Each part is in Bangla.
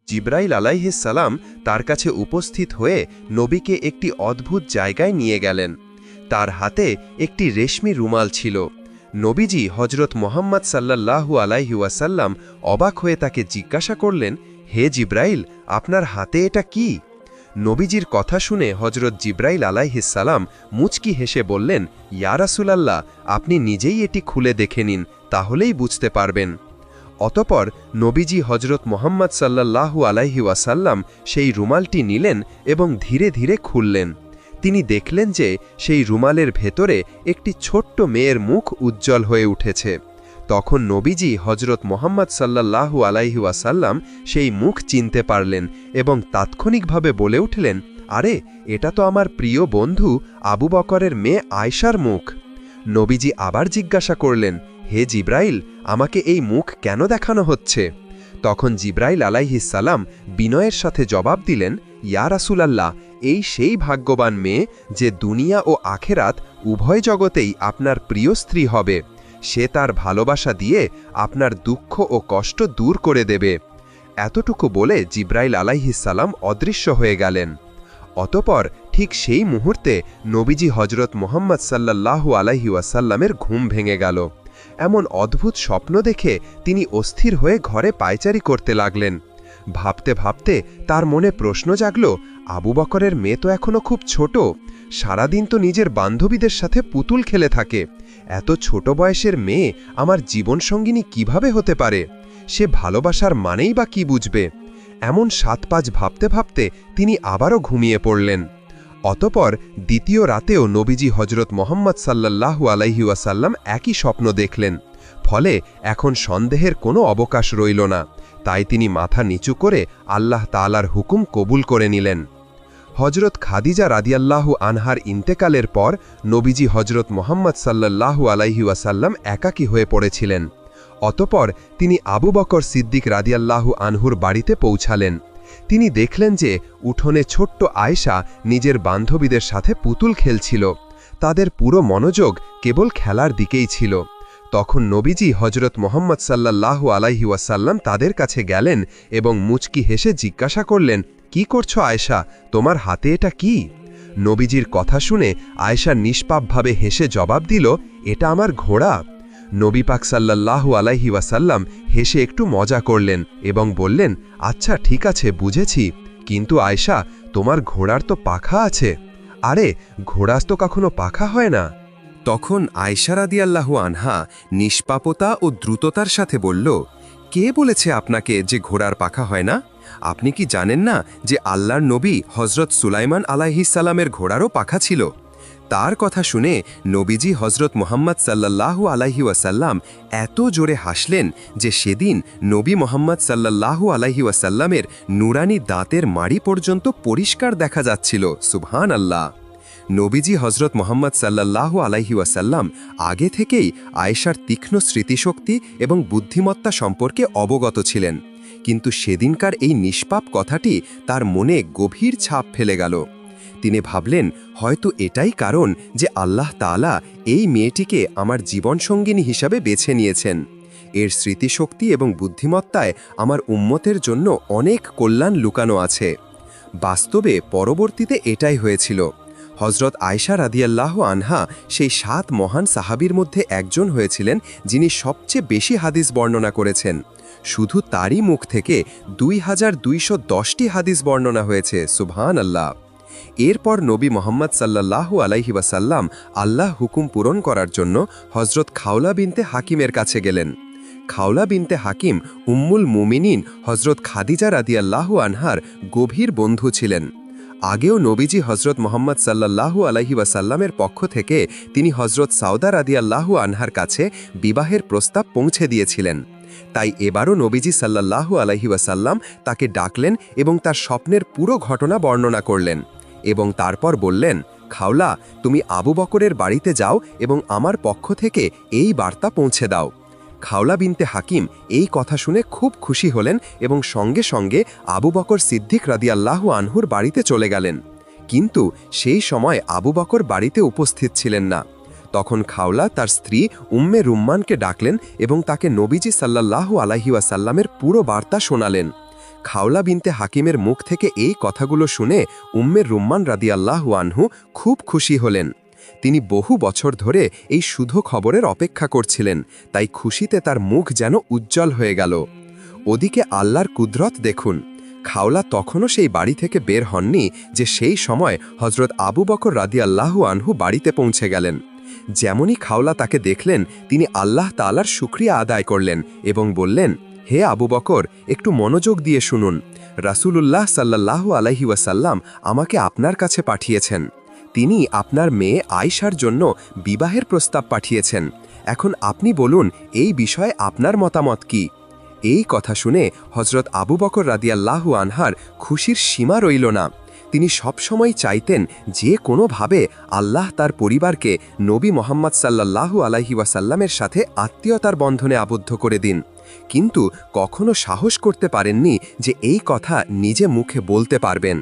জিব্রাইল আলাইহিস সালাম তার কাছে উপস্থিত হয়ে নবীকে একটি অদ্ভুত জায়গায় নিয়ে গেলেন। তার হাতে একটি রেশমি রুমাল ছিল। নবীজি হজরত মুহাম্মদ সাল্লাল্লাহু আলাইহি ওয়াসাল্লাম অবাক হয়ে তাকে জিজ্ঞাসা করলেন, হে জিব্রাইল, আপনার হাতে এটা কি? নবীজির কথা শুনে হজরত জিব্রাইল আলাইহিস সালাম মুচকি হেসে বললেন, ইয়া রাসূলাল্লাহ, আপনি নিজেই এটি খুলে দেখে নিন, তাহলেই বুঝতে পারবেন। অতপর নবীজি হজরত মুহাম্মদ সাল্লাল্লাহু আলাইহি ওয়াসাল্লাম সেই রুমালটি নিলেন এবং ধীরে ধীরে খুললেন। তিনি দেখলেন যে সেই রুমালের ভেতরে একটি ছোট্ট মেয়ের মুখ উজ্জ্বল হয়ে উঠেছে। তখন নবীজি হজরত মুহাম্মদ সাল্লাল্লাহু আলাইহি ওয়াসাল্লাম সেই মুখ চিনতে পারলেন এবং তাৎক্ষণিকভাবে বলে উঠলেন, আরে, এটা তো আমার প্রিয় বন্ধু আবু বকরের মেয়ে আয়শার মুখ। নবীজি আবার জিজ্ঞাসা করলেন, হে জিব্রাইল, আমাকে এই মুখ কেন দেখানো হচ্ছে? তখন জিব্রাইল আলাইহিস সালাম বিনয়ের সাথে জবাব দিলেন, ইয়া রাসূলাল্লাহ, এই সেই ভাগ্যবান মেয়ে যে দুনিয়া ও আখেরাত উভয় জগতেই আপনার প্রিয় স্ত্রী হবে। সে তার ভালোবাসা দিয়ে আপনার দুঃখ ও কষ্ট দূর করে দেবে। এতটুকু বলে জিব্রাইল আলাইহিস সালাম অদৃশ্য হয়ে গেলেন। অতপর ঠিক সেই মুহূর্তে নবীজি হজরত মুহাম্মদ সাল্লাল্লাহু আলাইহি ওয়াসাল্লামের ঘুম ভেঙে গেল। এমন অদ্ভুত স্বপ্ন দেখে তিনি অস্থির হয়ে ঘরে পায়চারি করতে লাগলেন। ভাবতে ভাবতে তার মনে প্রশ্ন জাগল, আবু বকরের মেয়ে তো এখনো খুব ছোট, সারাদিন তো নিজের বান্ধবীদের সাথে পুতুল খেলে থাকে। এত ছোট বয়সের মেয়ে আমার জীবনসঙ্গিনী কিভাবে হতে পারে? সে ভালোবাসার মানেই বা কি বুঝবে? এমন ৭-৫ ভাবতে ভাবতে তিনি আবারও ঘুমিয়ে পড়লেন। অতপর দ্বিতীয় রাতেও নবীজি হজরত মুহাম্মদ সাল্লাল্লাহু আলাইহি ওয়াসাল্লাম একই স্বপ্ন দেখলেন। ফলে এখন সন্দেহের কোনো অবকাশ রইল না। তাই তিনি মাথা নিচু করে আল্লাহ তাআলার হুকুম কবুল করে নিলেন। হজরত খাদিজা রাদিয়াল্লাহু আনহার ইন্তেকালের পর নবীজি হজরত মুহাম্মদ সাল্লাল্লাহু আলাইহি ওয়াসাল্লাম একাকী হয়ে পড়েছিলেন। অতপর তিনি আবু বকর সিদ্দিক রাদিয়াল্লাহু আনহুর বাড়িতে পৌঁছালেন। তিনি দেখলেন যে উঠোনে ছোট্ট আয়েশা নিজের বান্ধবীদের সাথে পুতুল খেলছিল। তাদের পুরো মনোযোগ কেবল খেলার দিকেই ছিল। তখন নবীজি হজরত মুহাম্মদ সাল্লাল্লাহু আলাইহি ওয়াসাল্লাম তাদের কাছে গেলেন এবং মুচকি হেসে জিজ্ঞাসা করলেন, কি করছো আয়েশা, তোমার হাতে এটা কি? নবীজির কথা শুনে আয়েশা নিষ্পাপভাবে হেসে জবাব দিল, এটা আমার ঘোড়া। নবী পাক সাল্লাল্লাহু আলাইহি ওয়াসাল্লাম হেসে একটু মজা করলেন এবং বললেন, আচ্ছা ঠিক আছে, বুঝেছি, কিন্তু আয়েশা, তোমার ঘোড়ার তো পাখা আছে। আরে, ঘোড়ার তো কখনো পাখা হয় না। তখন আয়েশা রাদিয়াল্লাহু আনহা নিষ্পাপতা ও দ্রুততার সাথে বলল, কে বলেছে আপনাকে যে ঘোড়ার পাখা হয় না? আপনি কি জানেন না যে আল্লাহর নবী হজরত সুলাইমান আলাইহিস সালামের ঘোড়ারও পাখা ছিল? তার কথা শুনে নবীজি হজরত মুহাম্মদ সাল্লাল্লাহু আলাইহি ওয়াসাল্লাম এত জোরে হাসলেন যে সেদিন নবী মুহাম্মদ সাল্লাল্লাহু আলাইহি ওয়াসাল্লামের নুরানি দাঁতের মাড়ি পর্যন্ত পরিষ্কার দেখা যাচ্ছিল। সুবহানাল্লাহ। নবীজি হজরত মুহাম্মদ সাল্লাল্লাহু আলাইহি ওয়াসাল্লাম আগে থেকেই আয়েশার তীক্ষ্ণ স্মৃতিশক্তি এবং বুদ্ধিমত্তা সম্পর্কে অবগত ছিলেন, কিন্তু সেদিনকার এই নিষ্পাপ কথাটি তার মনে গভীর ছাপ ফেলে গেল। তিনি ভাবলেন, হয়তো এটাই কারণ যে আল্লাহ তাআলা এই মেয়েটিকে আমার জীবনসঙ্গিনী হিসাবে বেছে নিয়েছেন। এর স্মৃতিশক্তি এবং বুদ্ধিমত্তায় আমার উম্মতের জন্য অনেক কল্যাণ লুকানো আছে। বাস্তবে পরবর্তীতে এটাই হয়েছিল। হজরত আয়েশা রাদিয়াল্লাহু আনহা সেই ৭ মহান সাহাবীর মধ্যে একজন হয়েছিলেন যিনি সবচেয়ে বেশি হাদিস বর্ণনা করেছেন। শুধু তারই মুখ থেকে ২২১০টি হাদিস বর্ণনা হয়েছে। সুবহানাল্লাহ। এরপর নবী মুহাম্মদ সাল্লাল্লাহু আলাইহি ওয়াসাল্লাম আল্লাহ হুকুম পূরণ করার জন্য হজরত খাওলা বিনতে হাকিমের কাছে গেলেন। খাওলা বিনতে হাকিম উম্মুল মুমিনিন হজরত খাদিজা রাদিয়াল্লাহু আনহার গভীর বন্ধু ছিলেন। আগেও নবীজি হজরত মুহাম্মদ সাল্লাল্লাহু আলাইহি ওয়াসাল্লামের পক্ষ থেকে তিনি হজরত সাউদা রাদিয়াল্লাহু আনহার কাছে বিবাহের প্রস্তাব পৌঁছে দিয়েছিলেন। তাই এবারও নবীজি সাল্লাল্লাহু আলাইহি ওয়াসাল্লাম তাকে ডাকলেন এবং তার স্বপ্নের পুরো ঘটনা বর্ণনা করলেন এবং তারপর বললেন, খাওলা, তুমি আবু বকরের বাড়িতে যাও এবং আমার পক্ষ থেকে এই বার্তা পৌঁছে দাও। খাওলা বিনতে হাকিম এই কথা শুনে খুব খুশি হলেন এবং সঙ্গে সঙ্গে আবু বকর সিদ্দিক রাদিয়াল্লাহু আনহুর বাড়িতে চলে গেলেন। কিন্তু সেই সময় আবু বকর বাড়িতে উপস্থিত ছিলেন না। তখন খাওলা তার স্ত্রী উম্মে রুম্মানকে ডাকলেন এবং তাকে নবীজি সাল্লাল্লাহু আলাইহি ওয়াসাল্লামের পুরো বার্তা শোনালেন। খাওলা বিনতে হাকিমের মুখ থেকে এই কথাগুলো শুনে উম্মে রুম্মান রাদিয়াল্লাহু আনহু খুব খুশি হলেন। তিনি বহু বছর ধরে এই শুভ খবরের অপেক্ষা করছিলেন, তাই খুশিতে তার মুখ যেন উজ্জ্বল হয়ে গেল। ওদিকে আল্লাহর কুদরত দেখুন, খাওলা তখনও সেই বাড়ি থেকে বের হননি যে সেই সময় হজরত আবু বকর রাদিয়াল্লাহু আনহু বাড়িতে পৌঁছে গেলেন। যেমনই খাওলা তাকে দেখলেন, তিনি আল্লাহ তাআলার শুকরিয়া আদায় করলেন এবং বললেন, হে আবু বকর, একটু মনোযোগ দিয়ে শুনুন। রাসূলুল্লাহ সাল্লাল্লাহু আলাইহি ওয়াসাল্লাম আমাকে আপনার কাছে পাঠিয়েছেন। তিনি আপনার মেয়ে আয়েশার জন্য বিবাহের প্রস্তাব পাঠিয়েছেন। এখন আপনি বলুন, এই বিষয়ে আপনার মতামত কি? এই কথা শুনে হজরত আবু বকর রাদিয়াল্লাহু আনহার খুশির সীমা রইল না। তিনি সবসময় চাইতেন যে কোনোভাবে আল্লাহ তার পরিবারকে নবী মুহাম্মদ সাল্লাল্লাহু আলাইহি ওয়াসাল্লামের সাথে আত্মীয়তার বন্ধনে আবদ্ধ করে দিন, কিন্তু কখনো সাহস করতে পারেননি যে এই কথা নিজে মুখে বলতে পারবেন।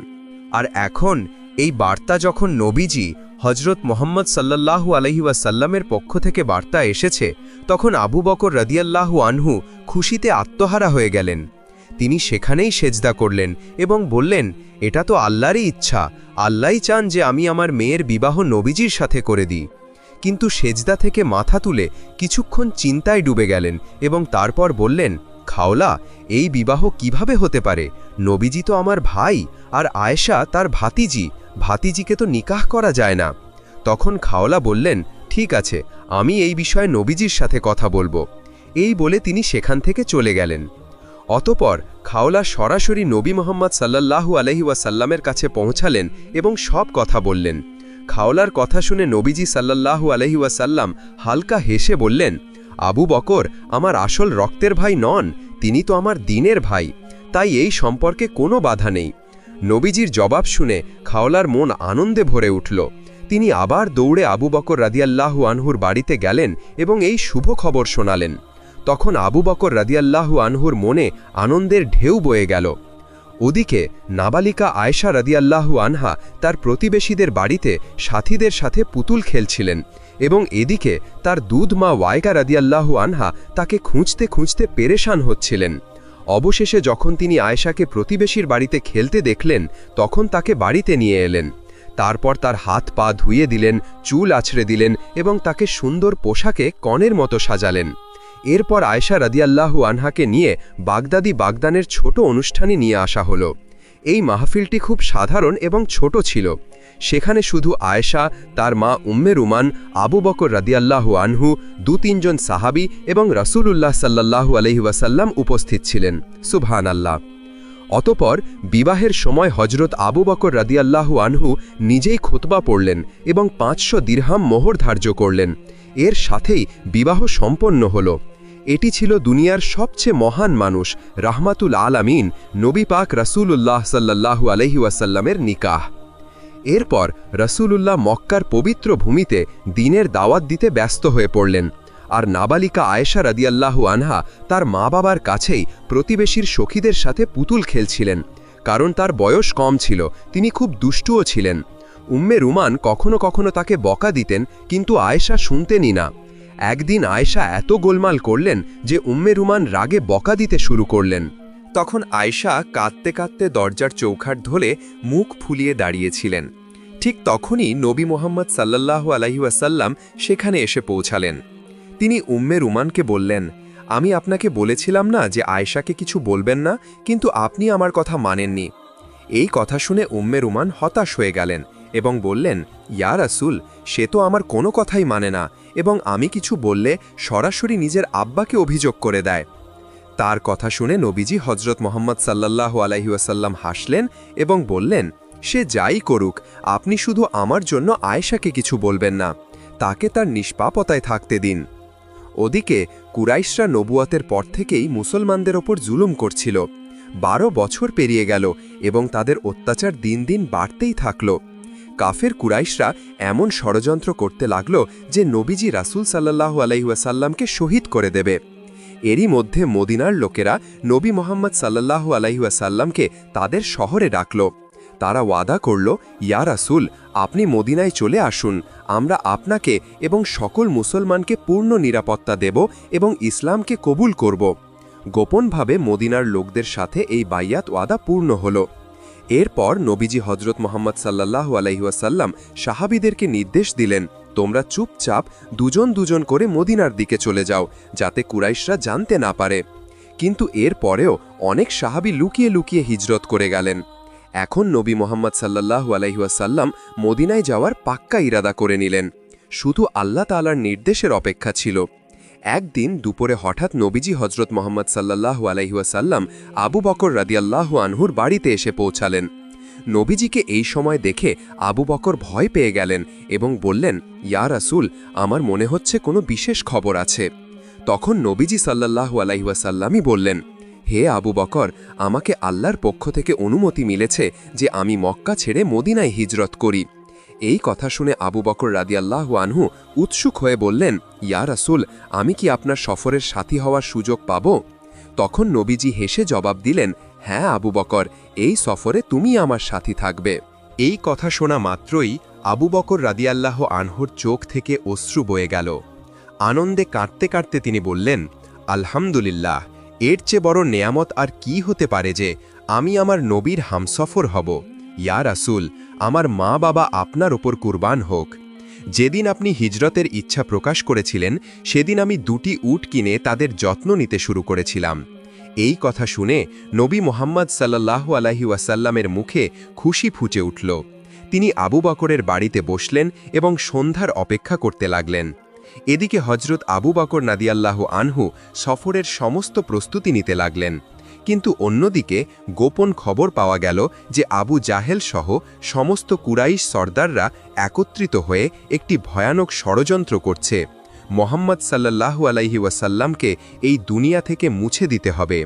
আর এখন এই বার্তা যখন নবীজি হজরত মোহাম্মদ সাল্লাল্লাহু আলাইহি ওয়াসাল্লামের পক্ষ থেকে বার্তা এসেছে, তখন আবু বকর রাদিয়াল্লাহু আনহু খুশিতে আত্মহারা হয়ে গেলেন। তিনি সেখানেই সেজদা করলেন এবং বললেন, এটা তো আল্লাহরই ইচ্ছা, আল্লাহই চান যে আমি আমার মেয়ের বিবাহ নবীজির সাথে করে দিই। কিন্তু সেজদা থেকে মাথা তুলে কিছুক্ষণ চিন্তায় ডুবে গেলেন এবং তারপর বললেন, খাওলা, এই বিবাহ কিভাবে হতে পারে? নবীজি তো আমার ভাই, আর আয়েশা তার ভাতিজিকে তো নিকাহ করা যায় না। তখন খাওলা বললেন, ঠিক আছে, আমি এই বিষয়ে নবীজির সাথে কথা বলবো। এই বলে তিনি সেখান থেকে চলে গেলেন। অতপর খাওলা সরাসরি নবী মুহাম্মদ সাল্লাল্লাহু আলাইহি ওয়াসাল্লামের কাছে পৌঁছালেন এবং সব কথা বললেন। খাওলার কথা শুনে নবীজি সাল্লাল্লাহু আলাইহি ওয়াসাল্লাম হালকা হেসে বললেন, আবু বকর আমার আসল রক্তের ভাই নন, তিনি তো আমার দ্বীনের ভাই, তাই এই সম্পর্কে কোনো বাধা নেই। নবীজির জবাব শুনে খাওলার মন আনন্দে ভরে উঠল। তিনি আবার দৌড়ে আবু বকর রাদিয়াল্লাহু আনহুর বাড়িতে গেলেন এবং এই শুভ খবর শোনালেন। তখন আবু বকর রাদিয়াল্লাহু আনহুর মনে আনন্দের ঢেউ বয়ে গেল। ওদিকে নাবালিকা আয়েশা রাদিয়াল্লাহু আনহা তার প্রতিবেশীদের বাড়িতে সাথীদের সাথে পুতুল খেলছিলেন এবং এদিকে তার দুধ মা ওয়াইকা রাদিয়াল্লাহু আনহা তাকে খুঁজতে খুঁজতে পেরেশান হচ্ছিলেন। অবশেষে যখন তিনি আয়েশাকে প্রতিবেশীর বাড়িতে খেলতে দেখলেন, তখন তাকে বাড়িতে নিয়ে এলেন। তারপর তার হাত পা ধুয়ে দিলেন, চুল আছড়ে দিলেন এবং তাকে সুন্দর পোশাকে কনের মতো সাজালেন। এরপর আয়েশা রাদিয়াল্লাহু আনহাকে নিয়ে বাগদানের ছোট অনুষ্ঠানে নিয়ে আসা হলো। এই মাহফিলটি খুব সাধারণ এবং ছোট ছিল। সেখানে শুধু আয়েশা, তার মা উম্মে রুমান, আবু বকর রাদিয়াল্লাহু আনহু, ২-৩ জন সাহাবী এবং রাসূলুল্লাহ সাল্লাল্লাহু আলাইহি ওয়াসাল্লাম উপস্থিত ছিলেন। সুবহানাল্লাহ। অতপর বিবাহের সময় হজরত আবু বকর রাদিয়াল্লাহু আনহু নিজেই খুতবা পড়লেন এবং ৫০০ দিরহাম মোহর ধার্য করলেন। এর সাথেই বিবাহ সম্পন্ন হল। এটি ছিল দুনিয়ার সবচেয়ে মহান মানুষ রাহমাতুল আলামিন নবী পাক রাসূলুল্লাহ সাল্লাল্লাহু আলাইহি ওয়াসাল্লামের নিকাহ। এরপর রাসূলুল্লাহ মক্কার পবিত্র ভূমিতে দ্বীনের দাওয়াত দিতে ব্যস্ত হয়ে পড়লেন, আর নাবালিকা আয়েশা রাদিয়াল্লাহু আনহা তার মা বাবার কাছেই প্রতিবেশীর সখীদের সাথে পুতুল খেলছিলেন, কারণ তার বয়স কম ছিল, তিনি খুব দুষ্টুও ছিলেন। উম্মে রুমান কখনো কখনো তাকে বকা দিতেন, কিন্তু আয়েশা শুনতেনই না। একদিন আয়েশা এত গোলমাল করলেন যে উম্মে রুমান রাগে বকা দিতে শুরু করলেন। তখন আয়েশা কাঁদতে কাঁদতে দরজার চৌখাট ধরে মুখ ফুলিয়ে দাঁড়িয়েছিলেন। ঠিক তখনই নবী মুহাম্মদ সাল্লাল্লাহু আলাইহি ওয়াসাল্লাম সেখানে এসে পৌঁছালেন। তিনি উম্মে রুমানকে বললেন, আমি আপনাকে বলেছিলাম না যে আয়েশাকে কিছু বলবেন না, কিন্তু আপনি আমার কথা মানেননি। এই কথা শুনে উম্মে রুমান হতাশ হয়ে গেলেন এবং বললেন, ইয়া রাসূল, সে তো আমার কোনো কথাই মানে না এবং আমি কিছু বললে সরাসরি নিজের আব্বাকে অভিযোগ করে দেয়। তার কথা শুনে নবীজি হজরত মুহাম্মদ সাল্লাল্লাহু আলাইহি ওয়াসাল্লাম হাসলেন এবং বললেন, সে যাই করুক, আপনি শুধু আমার জন্য আয়েশাকে কিছু বলবেন না, তাকে তার নিষ্পাপতায় থাকতে দিন। ওদিকে কুরাইশরা নবুয়াতের পর থেকেই মুসলমানদের ওপর জুলুম করছিল। 12 বছর পেরিয়ে গেল এবং তাদের অত্যাচার দিন দিন বাড়তেই থাকল। কাফের কুরাইশরা এমন ষড়যন্ত্র করতে লাগল যে নবীজি রাসূল সাল্লাল্লাহু আলাইহি ওয়াসাল্লামকে শহীদ করে দেবে। এরই মধ্যে মদিনার লোকেরা নবী মুহাম্মদ সাল্লাল্লাহু আলাইহি ওয়াসাল্লামকে তাদের শহরে ডাকল। তারা ওয়াদা করল, ইয়া রাসূল, আপনি মদিনায় চলে আসুন, আমরা আপনাকে এবং সকল মুসলমানকে পূর্ণ নিরাপত্তা দেব এবং ইসলামকে কবুল করব। গোপনভাবে মদিনার লোকদের সাথে এই বাইয়াত ওয়াদা পূর্ণ হল। এরপর নবীজি হজরত মোহাম্মদ সাল্লাল্লাহু আলাইহি ওয়াসাল্লাম সাহাবীদেরকে নির্দেশ দিলেন, তোমরা চুপচাপ দুজন দুজন করে মদিনার দিকে চলে যাও, যাতে কুরাইশরা জানতে না পারে। কিন্তু এর পরেও অনেক সাহাবী লুকিয়ে লুকিয়ে হিজরত করে গেলেন। এখন নবী মোহাম্মদ সাল্লাল্লাহু আলাইহি ওয়াসাল্লাম মদিনায় যাওয়ার পাক্কা ইরাদা করে নিলেন। শুধু আল্লাহ তাআলার নির্দেশের অপেক্ষা ছিল। একদিন দুপুরে হঠাৎ নবীজি হজরত মোহাম্মদ সাল্লাল্লাহু আলাইহি ওয়াসাল্লাম আবু বকর রাদিয়াল্লাহু আনহুর বাড়িতে এসে পৌঁছালেন। নবীজিকে এই সময় দেখে আবু বকর ভয় পেয়ে গেলেন এবং বললেন, ইয়া রাসূল, আমার মনে হচ্ছে কোনো বিশেষ খবর আছে। তখন নবীজি সাল্লাল্লাহু আলাইহি ওয়াসাল্লামই বললেন, হে আবু বকর, আমাকে আল্লাহর পক্ষ থেকে অনুমতি মিলেছে যে আমি মক্কা ছেড়ে মদিনায় হিজরত করি। এই কথা শুনে আবু বকর রাদিয়াল্লাহু আনহু উৎসুক হয়ে বললেন, ইয়া রাসূল, আমি কি আপনার সফরের সাথী হওয়ার সুযোগ পাব? তখন নবীজি হেসে জবাব দিলেন, হ্যাঁ আবু বকর, এই সফরে তুমি আমার সাথী থাকবে। এই কথা শোনা মাত্রই আবু বকর রাদিয়াল্লাহু আনহুর চোখ থেকে অশ্রু বয়ে গেল। আনন্দে কাঁদতে কাঁদতে তিনি বললেন, আলহামদুলিল্লাহ, এর চেয়ে বড় নেয়ামত আর কি হতে পারে যে আমি আমার নবীর হামসফর হব। ইয়া রাসূল, আমার মা বাবা আপনার ওপর কুরবান হোক। যেদিন আপনি হিজরতের ইচ্ছা প্রকাশ করেছিলেন সেদিন আমি 2টি উট কিনে তাদের যত্ন নিতে শুরু করেছিলাম। এই কথা শুনে নবী মোহাম্মদ সাল্লাল্লাহু আলাইহি ওয়াসাল্লামের মুখে খুশি ফুটে উঠল। তিনি আবু বকরের বাড়িতে বসলেন এবং সন্ধ্যার অপেক্ষা করতে লাগলেন। এদিকে হজরত আবু বকর রাদিয়াল্লাহু আনহু সফরের সমস্ত প্রস্তুতি নিতে লাগলেন। কিন্তু অন্যদিকে গোপন খবর পাওয়া গেল যে আবু জাহেল সহ সমস্ত কুরাইশ সর্দাররা একত্রিত হয়ে একটি ভয়ানক ষড়যন্ত্র করছে। মোহাম্মদ সাল্লাল্লাহু আলাইহি ওয়াসাল্লামকে এই দুনিয়া থেকে মুছে দিতে হবে।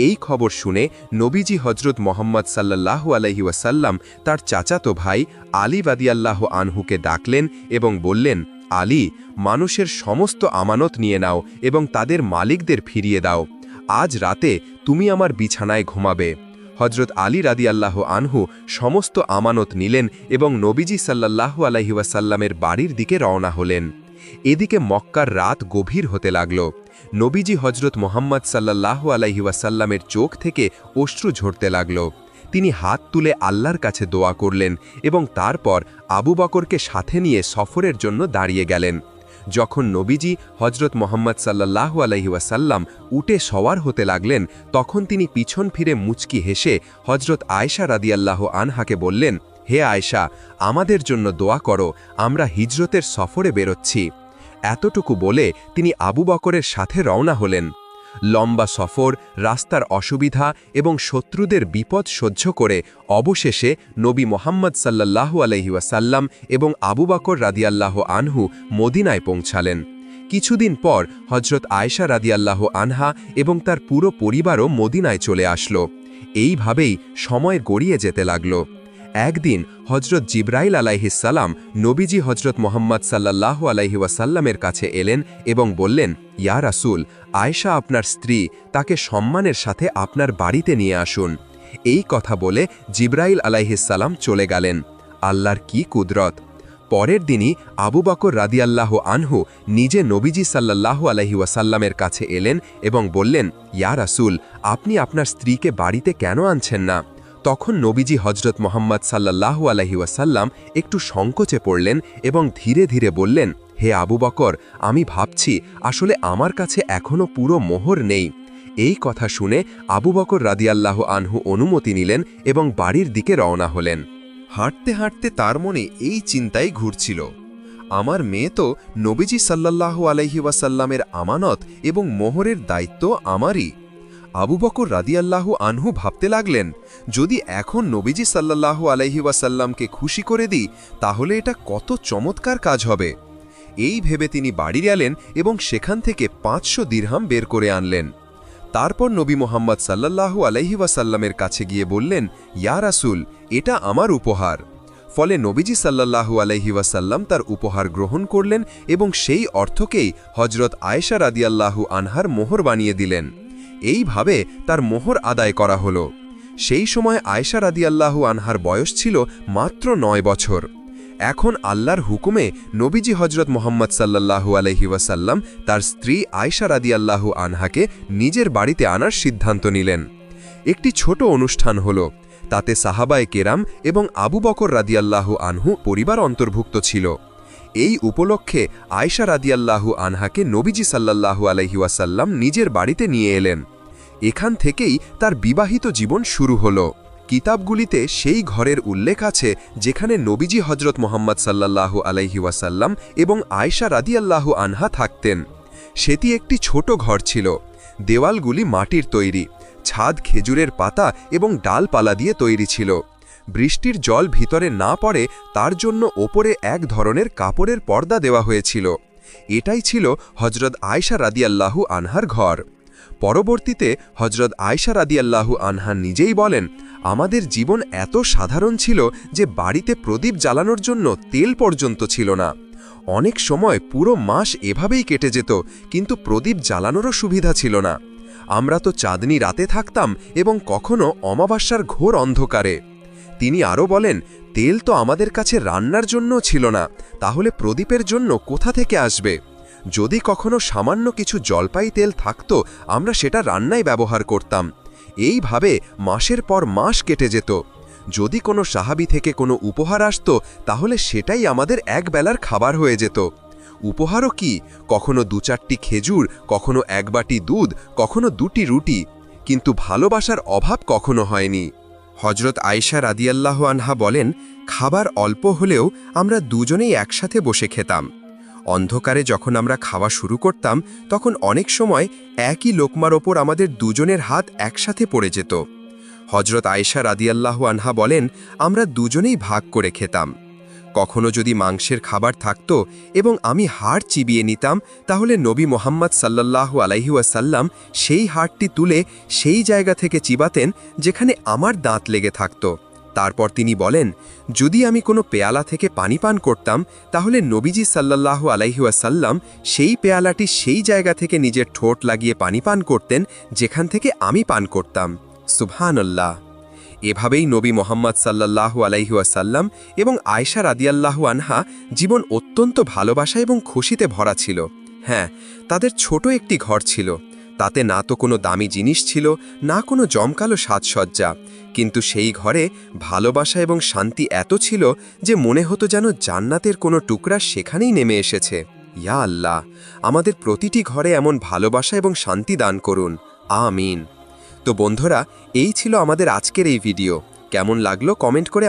এই খবর শুনে নবীজি হজরত মোহাম্মদ সাল্লাল্লাহু আলাইহি ওয়াসাল্লাম তার চাচাতো ভাই আলী রাদিয়াল্লাহু আনহুকে ডাকলেন এবং বললেন, আলী, মানুষের সমস্ত আমানত নিয়ে নাও এবং তাদের মালিকদের ফিরিয়ে দাও। আজ রাতে তুমি আমার বিছানায় ঘুমাবে। হজরত আলী রাদিয়াল্লাহু আনহু সমস্ত আমানত নিলেন এবং নবীজি সাল্লাল্লাহু আলাইহি ওয়াসাল্লামের বাড়ির দিকে রওনা হলেন। এদিকে মক্কার রাত গভীর হতে লাগল। নবীজি হজরত মোহাম্মদ সাল্লাল্লাহু আলাইহি ওয়াসাল্লামের চোখ থেকে অশ্রু ঝরতে লাগল। তিনি হাত তুলে আল্লাহর কাছে দোয়া করলেন এবং তারপর আবু বকরকে সাথে নিয়ে সফরের জন্য দাঁড়িয়ে গেলেন। যখন নবীজি হজরত মোহাম্মদ সাল্লাল্লাহু আলাইহি ওয়াসাল্লাম উটে সওয়ার হতে লাগলেন, তখন তিনি পিছন ফিরে মুচকি হেসে হজরত আয়েশা রাদিয়াল্লাহু আনহাকে বললেন, হে আয়েশা, আমাদের জন্য দোয়া করো, আমরা হিজরতের সফরে বেরোচ্ছি। এতটুকু বলে তিনি আবু বকরের সাথে রওনা হলেন। লম্বা সফর, রাস্তার অসুবিধা এবং শত্রুদের বিপদ সহ্য করে অবশেষে নবী মোহাম্মদ সাল্লাল্লাহু আলাইহি ওয়াসাল্লাম এবং আবু বকর রাদিয়াল্লাহু আনহু মদিনায় পৌঁছালেন। কিছুদিন পর হজরত আয়েশা রাদিয়াল্লাহু আনহা এবং তার পুরো পরিবারও মদিনায় চলে আসলো। এইভাবেই সময় গড়িয়ে যেতে লাগল। একদিন হজরত জিব্রাইল আলাইহিস সালাম নবীজি হজরত মোহাম্মদ সাল্লাল্লাহু আলাইহি ওয়াসাল্লামের কাছে এলেন এবং বললেন, ইয়া রাসূল, আয়েশা আপনার স্ত্রী, তাকে সম্মানের সাথে আপনার বাড়িতে নিয়ে আসুন। এই কথা বলে জিব্রাইল আলাইহিস সালাম চলে গেলেন। আল্লাহর কি কুদরত! পরের দিনই আবু বকর রাদিয়াল্লাহু আনহু নিজে নবীজি সাল্লাল্লাহু আলাইহি ওয়াসাল্লামের কাছে এলেন এবং বললেন, ইয়া রাসূল, আপনি আপনার স্ত্রীকে বাড়িতে কেন আনছেন না? তখন নবীজি হজরত মোহাম্মদ সাল্লাল্লাহু আলাইহি ওয়াসাল্লাম একটু সংকোচে পড়লেন এবং ধীরে ধীরে বললেন, হে আবু বকর, আমি ভাবছি আসলে আমার কাছে এখনও পুরো মোহর নেই। এই কথা শুনে আবু বকর রাদিয়াল্লাহু আনহু অনুমতি নিলেন এবং বাড়ির দিকে রওনা হলেন। হাঁটতে হাঁটতে তার মনে এই চিন্তাই ঘুরছিল, আমার মেয়ে তো নবীজি সাল্লাল্লাহু আলাইহি ওয়াসাল্লামের আমানত এবং মোহরের দায়িত্ব আমারই। আবু বকর রাদিয়াল্লাহু আনহু ভাবতে লাগলেন, যদি এখন নবীজি সাল্লাল্লাহু আলাইহি ওয়াসাল্লামকে খুশি করে দিই তাহলে এটা কত চমৎকার কাজ হবে। এই ভেবে তিনি বাড়ি গেলেন এবং সেখান থেকে 500 দিরহাম বের করে আনলেন। তারপর নবী মোহাম্মদ সাল্লাল্লাহু আলাইহি ওয়াসাল্লামের কাছে গিয়ে বললেন, ইয়া রাসূল, এটা আমার উপহার। ফলে নবীজি সাল্লাল্লাহু আলাইহি ওয়াসাল্লাম তার উপহার গ্রহণ করলেন এবং সেই অর্থকেই হজরত আয়েশা রাদিয়াল্লাহু আনহার মোহর বানিয়ে দিলেন। এইভাবে তার মোহর আদায় করা হল। সেই সময় আয়েশা রাদিয়াল্লাহু আনহার বয়স ছিল মাত্র 9 বছর। এখন আল্লাহর হুকুমে নবীজি হজরত মোহাম্মদ সাল্লাল্লাহু আলাইহি ওয়াসাল্লাম তার স্ত্রী আয়েশা রাদিয়াল্লাহু আনহাকে নিজের বাড়িতে আনার সিদ্ধান্ত নিলেন। একটি ছোট অনুষ্ঠান হল, তাতে সাহাবায়ে কেরাম এবং আবু বকর রাদিয়াল্লাহু আনহু পরিবার অন্তর্ভুক্ত ছিল। এই উপলক্ষে আয়েশা রাদিয়াল্লাহু আনহাকে নবীজি সাল্লাল্লাহু আলাইহি ওয়াসাল্লাম নিজের বাড়িতে নিয়ে এলেন। এখান থেকেই তার বিবাহিত জীবন শুরু হল। কিতাবগুলিতে সেই ঘরের উল্লেখ আছে যেখানে নবীজি হজরত মোহাম্মদ সাল্লাল্লাহু আলাইহি ওয়াসাল্লাম এবং আয়েশা রাদিয়াল্লাহু আনহা থাকতেন। সেটি একটি ছোট ঘর ছিল। দেওয়ালগুলি মাটির তৈরি, ছাদ খেজুরের পাতা এবং ডালপালা দিয়ে তৈরি ছিল। বৃষ্টির জল ভিতরে না পড়ে তার জন্য ওপরে এক ধরনের কাপড়ের পর্দা দেওয়া হয়েছিল। এটাই ছিল হজরত আয়েশা রাদিয়াল্লাহু আনহার ঘর। পরবর্তীতে হজরত আয়েশা রাদিয়াল্লাহু আনহা নিজেই বলেন, আমাদের জীবন এত সাধারণ ছিল যে বাড়িতে প্রদীপ জ্বালানোর জন্য তেল পর্যন্ত ছিল না। অনেক সময় পুরো মাস এভাবেই কেটে যেত, কিন্তু প্রদীপ জ্বালানোরও সুবিধা ছিল না। আমরা তো চাঁদনি রাতে থাকতাম এবং কখনো অমাবস্যার ঘোর অন্ধকারে। তিনি আরও বলেন, তেল তো আমাদের কাছে রান্নার জন্য ছিল না, তাহলে প্রদীপের জন্য কোথা থেকে আসবে? যদি কখনো সামান্য কিছু জলপাই তেল থাকতো, আমরা সেটা রান্নায় ব্যবহার করতাম। এইভাবে মাসের পর মাস কেটে যেত। যদি কোনো সাহাবী থেকে কোনো উপহার আসতো, তাহলে সেটাই আমাদের একবেলার খাবার হয়ে যেত। উপহারও কি, কখনো 2-4টি খেজুর, কখনো 1 বাটি দুধ, কখনো 2টি রুটি, কিন্তু ভালোবাসার অভাব কখনো হয়নি। হজরত আয়েশা রাদিয়াল্লাহু আনহা বলেন, খাবার অল্প হলেও আমরা দুজনেই একসাথে বসে খেতাম। অন্ধকারে যখন আমরা খাওয়া শুরু করতাম, তখন অনেক সময় একই লোকমার ওপর আমাদের দুজনের হাত একসাথে পড়ে যেত। হজরত আয়েশা রাদিয়াল্লাহু আনহা বলেন, আমরা দুজনেই ভাগ করে খেতাম। কখনো যদি মাংসের খাবার থাকত এবং আমি হাড় চিবিয়ে নিতাম, তাহলে নবী মোহাম্মদ সাল্লাল্লাহু আলাইহি ওয়াসাল্লাম সেই হাড়টি তুলে সেই জায়গা থেকে চিবাতেন যেখানে আমার দাঁত লেগে থাকত। তারপর তিনি বলেন, যদি আমি কোনো পেয়ালা থেকে পানি পান করতাম, তাহলে নবীজি সাল্লাল্লাহু আলাইহি ওয়াসাল্লাম সেই পেয়ালাটি সেই জায়গা থেকে নিজের ঠোঁট লাগিয়ে পানি পান করতেন যেখান থেকে আমি পান করতাম। সুবহানাল্লাহ। এভাবেই নবী মোহাম্মদ সাল্লাল্লাহু আলাইহি ওয়াসাল্লাম এবং আয়েশা রাদিয়াল্লাহু আনহা জীবন অত্যন্ত ভালোবাসা এবং খুশিতে ভরা ছিল। হ্যাঁ, তাদের ছোট একটি ঘর ছিল। তাতে না তো কোনো দামি জিনিস ছিল, না কোনো জমকালো সাজসজ্জা, কিন্তু সেই ঘরে ভালোবাসা এবং শান্তি এত ছিল যে মনে হতো যেন জান্নাতের কোনো টুকরা সেখানেই নেমে এসেছে। ইয়া আল্লাহ, আমাদের প্রতিটি ঘরে এমন ভালোবাসা এবং শান্তি দান করুন, আমিন। তো বন্ধুরা, এই ছিল আমাদের আজকের এই ভিডিও। কেমন লাগলো কমেন্ট করে